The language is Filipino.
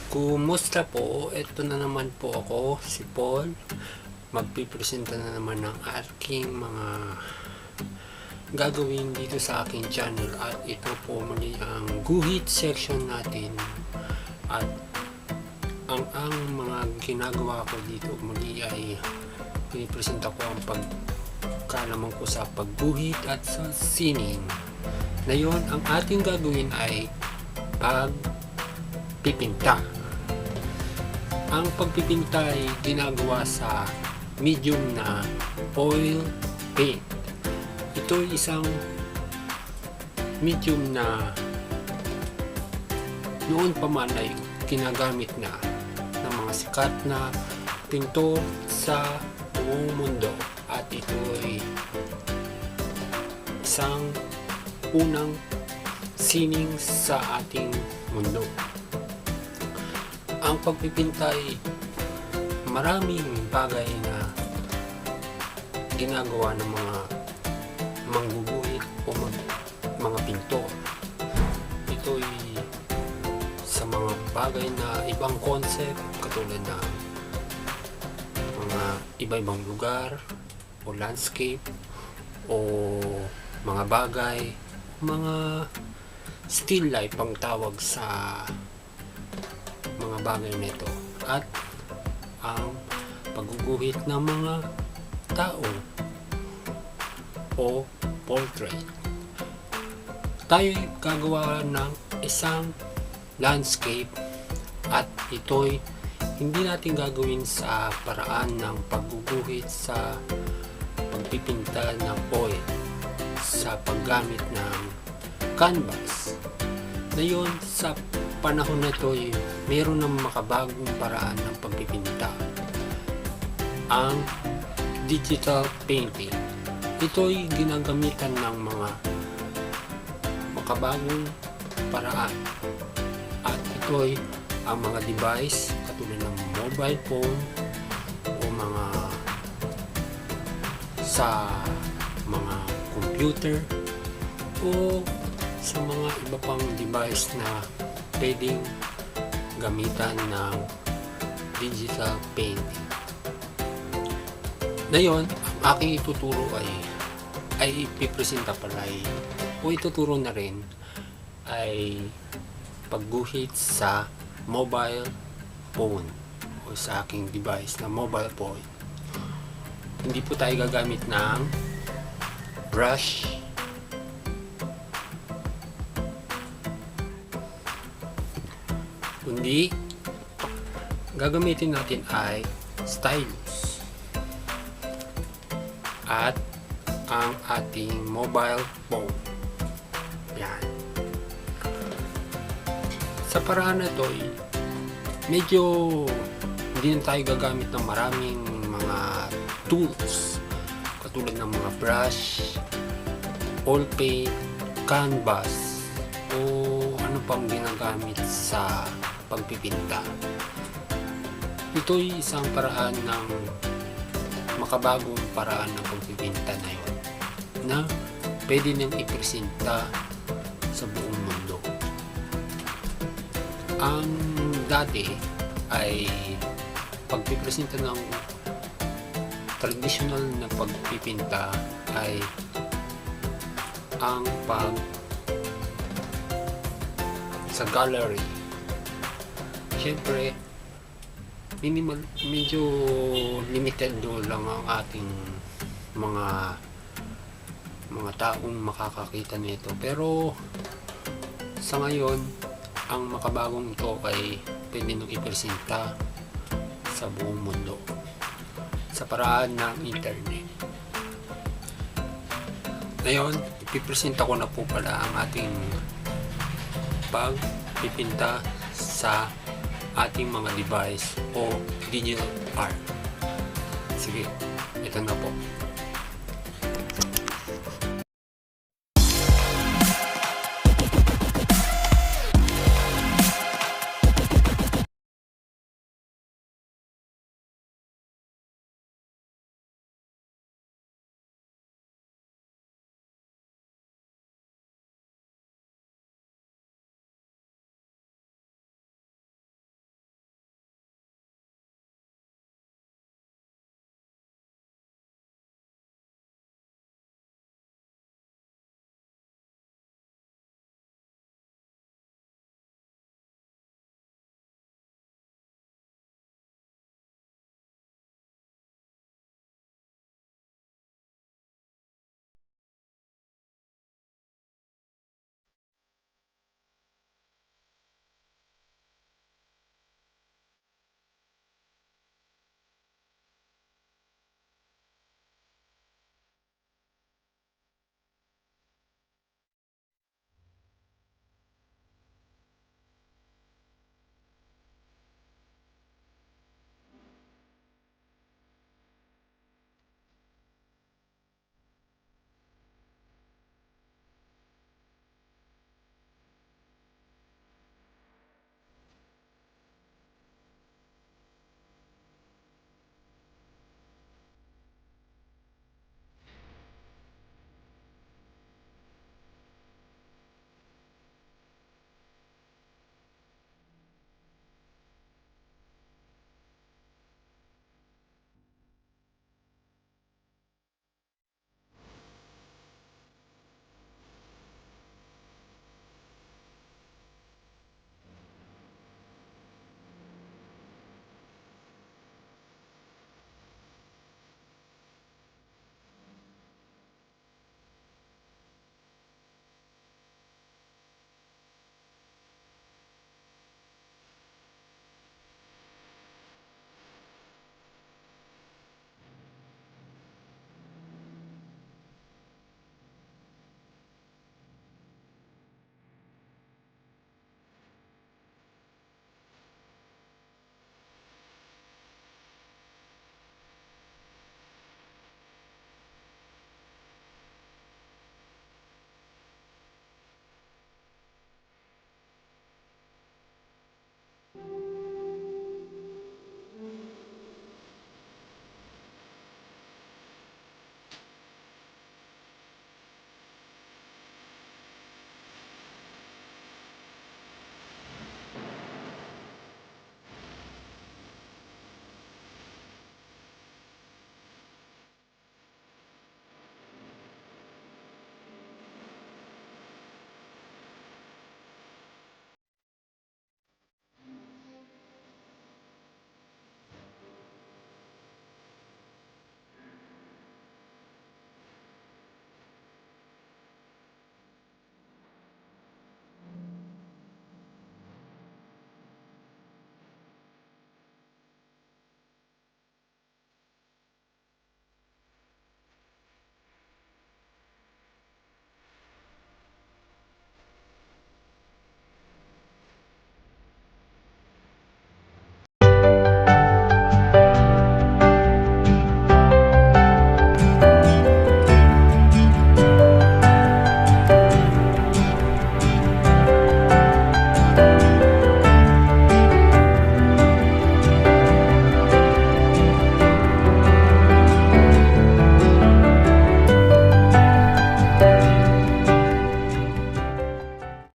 Kumusta po? Ito na naman po ako, si Paul. Magpipresenta na naman ng aking mga gagawin dito sa aking channel. At ito po muli ang guhit section natin. At ang mga ginagawa ko dito muli ay pinipresenta ko ang pagkalaman ko sa pagguhit at sa sining. Ngayon, ang ating gagawin ay pagpipinta. Ang pagpipinta ay ginagawa sa medium na oil paint. Ito ay isang medium na noon pa man ay ginagamit na ng mga sikat na pintor sa buong mundo, at ito ay isang unang sining sa ating mundo. Ang pagpipinta ay maraming bagay na ginagawa ng mga mangguguhit o mga pintor. Ito ay sa mga bagay na ibang concept, katulad ng mga iba-ibang lugar o landscape o mga bagay, mga still life ang tawag sa mga bagay nito, at ang pagguguhit ng mga tao o portrait. Tayo ay gagawa ng isang landscape, at ito'y hindi natin gagawin sa paraan ng pagguguhit sa pagpipinta ng oil sa paggamit ng canvas. Ngayon, sa panahon na ito ay meron ng makabagong paraan ng pagpipinta, ang digital painting. Ito ay ginagamitan ng mga makabagong paraan, at ito ay ang mga device katulad ng mobile phone o mga sa mga computer o sa mga iba pang device na pwedeng gamitan ng digital painting. Ngayon, ang aking ituturo ay ipipresenta pala o ituturo na rin ay pagguhit sa mobile phone o sa aking device na mobile phone. Hindi po tayo gagamit ng brush, kundi gagamitin natin ay stylus at ang ating mobile phone. Yan. Sa paraan na ito, medyo hindi na tayo gagamit ng maraming mga tools katulad ng mga brush, oil paint, canvas o ano pang ginagamit sa pagpipinta. Ito ay isang paraan ng makabagong paraan ng pagpipinta na yun, na pwede nang ipresenta sa buong mundo. Ang dati ay pagpipresenta ng traditional na pagpipinta ay ang sa gallery. Siyempre, medyo limited lang ang ating mga taong makakakita nito. Pero sa ngayon, ang makabagong ito ay pwede nang ipresenta sa buong mundo sa paraan ng internet. Ngayon, ipipresenta ko na po pala ang ating pagpipinta sa ating mga device o digital art. Sige, ito na po.